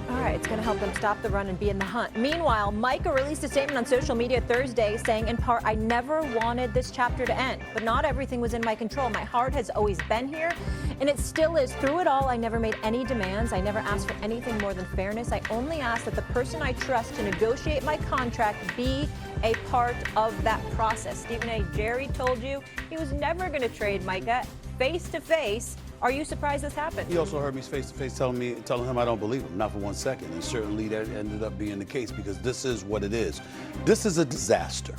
All right, it's going to help them stop the run and be in the hunt. Meanwhile, Micah released a statement on social media Thursday saying, in part, I never wanted this chapter to end, but not everything was in my control. My heart has always been here, and it still is. Through it all, I never made any demands. I never asked for anything more than fairness. I only asked that the person I trust to negotiate my contract be a part of that process. Stephen A. Jerry told you he was never going to trade Micah face to face. Are you surprised this happened? He also heard me face to face telling him I don't believe him, not for 1 second. And certainly that ended up being the case because this is what it is. This is a disaster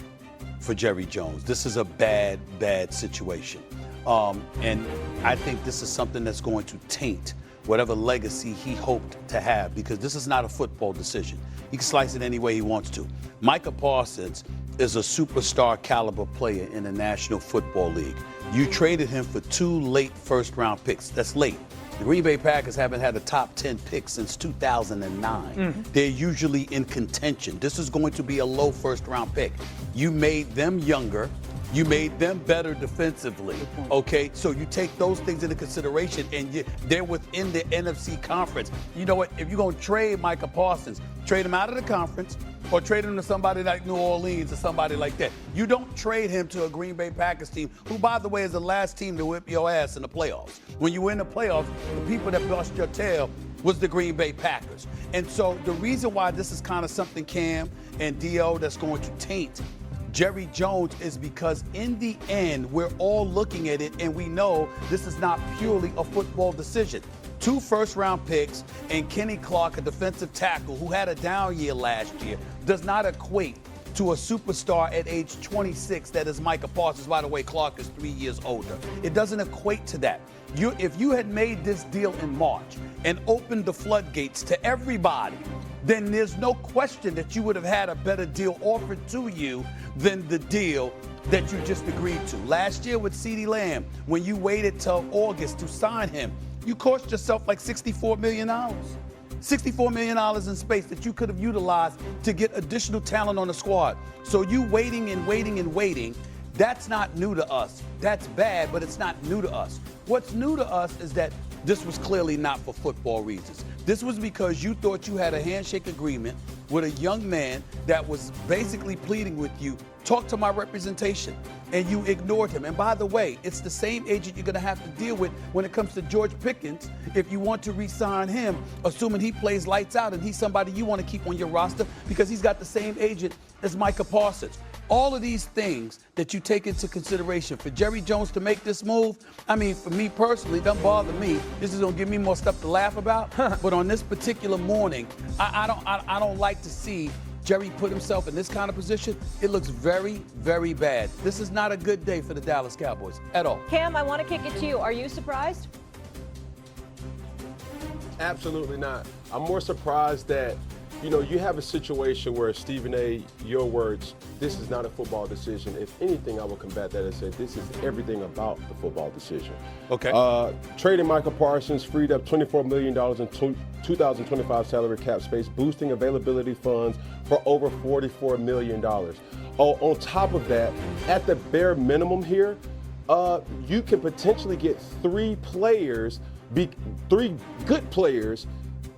for Jerry Jones. This is a bad, bad situation. And I think this is something that's going to taint whatever legacy he hoped to have because this is not a football decision. He can slice it any way he wants to. Micah Parsons is a superstar caliber player in the National Football League. You traded him for 2 late first-round picks. That's late. The Green Bay Packers haven't had a top 10 pick since 2009. They're usually in contention. This is going to be a low first-round pick. You made them younger. You made them better defensively, okay? So you take those things into consideration, and they're within the NFC conference. You know what? If you're going to trade Micah Parsons, trade him out of the conference or trade him to somebody like New Orleans or somebody like that. You don't trade him to a Green Bay Packers team, who, by the way, is the last team to whip your ass in the playoffs. When you were in the playoffs, the people that bust your tail was the Green Bay Packers. And so the reason why this is kind of something, Cam and Dio, that's going to taint Jerry Jones is because in the end, we're all looking at it and we know this is not purely a football decision. 2 first-round picks and Kenny Clark, a defensive tackle who had a down year last year, does not equate to a superstar at age 26 that is Micah Parsons. By the way, Clark is 3 years older. It doesn't equate to that. If you had made this deal in March and opened the floodgates to everybody, then there's no question that you would have had a better deal offered to you than the deal that you just agreed to. Last year with CeeDee Lamb, when you waited till August to sign him, you cost yourself like $64 million. $64 million in space that you could have utilized to get additional talent on the squad. So you waiting and waiting and waiting, that's not new to us. That's bad, but it's not new to us. What's new to us is that this was clearly not for football reasons. This was because you thought you had a handshake agreement with a young man that was basically pleading with you, talk to my representation, and you ignored him. And by the way, it's the same agent you're going to have to deal with when it comes to George Pickens if you want to re-sign him, assuming he plays lights out and he's somebody you want to keep on your roster because he's got the same agent as Micah Parsons. All of these things that you take into consideration for Jerry Jones to make this move, I mean, for me personally, doesn't bother me. This is going to give me more stuff to laugh about. But on this particular morning, I don't like to see Jerry put himself in this kind of position. It looks very, very bad. This is not a good day for the Dallas Cowboys at all. Cam, I want to kick it to you. Are you surprised? Absolutely not. I'm more surprised that, you have a situation where, Stephen A., your words, this is not a football decision. If anything, I will combat that and say this is everything about the football decision. Okay. Trading Micah Parsons freed up $24 million in 2025 salary cap space, boosting availability funds for over $44 million. On top of that, at the bare minimum here, you can potentially get 3 good players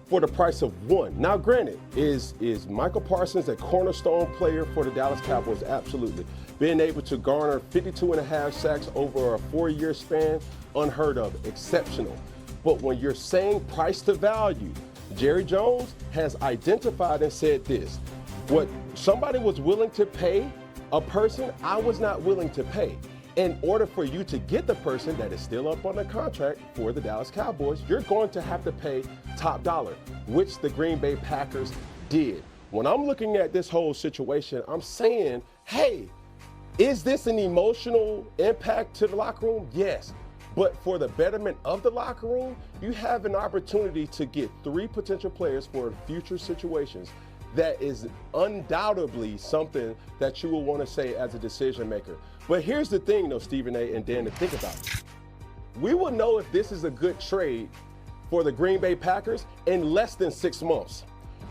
for the price of 1. Now, granted, is Micah Parsons a cornerstone player for the Dallas Cowboys? Absolutely. Being able to garner 52.5 sacks over a 4-year span, unheard of, exceptional. But when you're saying price to value, Jerry Jones has identified and said this: what somebody was willing to pay a person, I was not willing to pay. In order for you to get the person that is still up on the contract for the Dallas Cowboys, you're going to have to pay top dollar, which the Green Bay Packers did. When I'm looking at this whole situation, I'm saying, hey, is this an emotional impact to the locker room? Yes. But for the betterment of the locker room, you have an opportunity to get 3 potential players for future situations. That is undoubtedly something that you will want to say as a decision maker. But here's the thing, though, Stephen A. and Dan, to think about. We will know if this is a good trade for the Green Bay Packers in less than 6 months.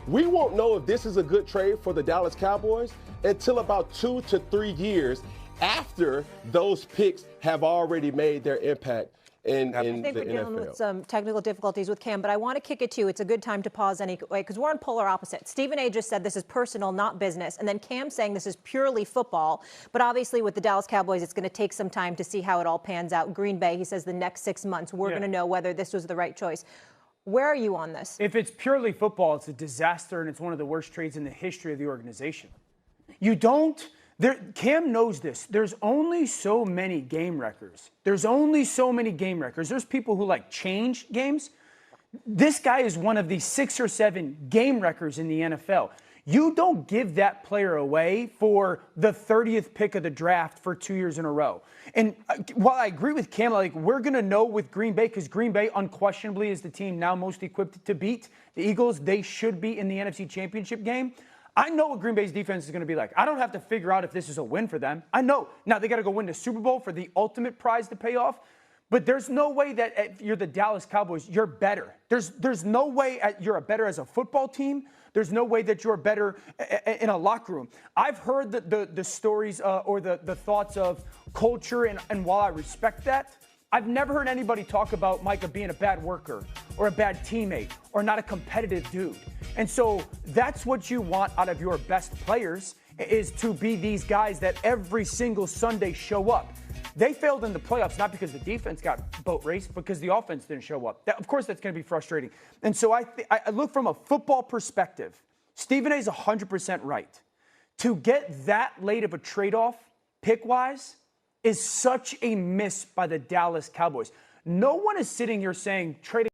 We won't know if this is a good trade for the Dallas Cowboys until about 2 to 3 years after those picks have already made their impact in I the think we're dealing NFL. with some technical difficulties with Cam, but I want to kick it to you. It's a good time to pause anyway, because we're on polar opposites. Stephen A. just said this is personal, not business. And then Cam saying this is purely football. But obviously with the Dallas Cowboys, it's going to take some time to see how it all pans out. Green Bay, he says the next 6 months, we're going to know whether this was the right choice. Where are you on this? If it's purely football, it's a disaster, and it's one of the worst trades in the history of the organization. You don't... Cam knows this. There's only so many game wreckers. There's people who change games. This guy is one of the 6 or 7 game wreckers in the NFL. You don't give that player away for the 30th pick of the draft for 2 years in a row. And while I agree with Cam, we're going to know with Green Bay, because Green Bay unquestionably is the team now most equipped to beat the Eagles. They should be in the NFC Championship game. I know what Green Bay's defense is going to be like. I don't have to figure out if this is a win for them. I know. Now, they got to go win the Super Bowl for the ultimate prize to pay off. But there's no way that if you're the Dallas Cowboys, you're better. There's no way you're better as a football team. There's no way that you're better in a locker room. I've heard the stories or the thoughts of culture, and while I respect that, I've never heard anybody talk about Micah being a bad worker or a bad teammate or not a competitive dude. And so that's what you want out of your best players, is to be these guys that every single Sunday show up. They failed in the playoffs not because the defense got boat raced, because the offense didn't show up. Of course, that's going to be frustrating. And so I look from a football perspective. Stephen A. is 100% right. To get that late of a trade-off, pick-wise, is such a miss by the Dallas Cowboys. No one is sitting here saying trading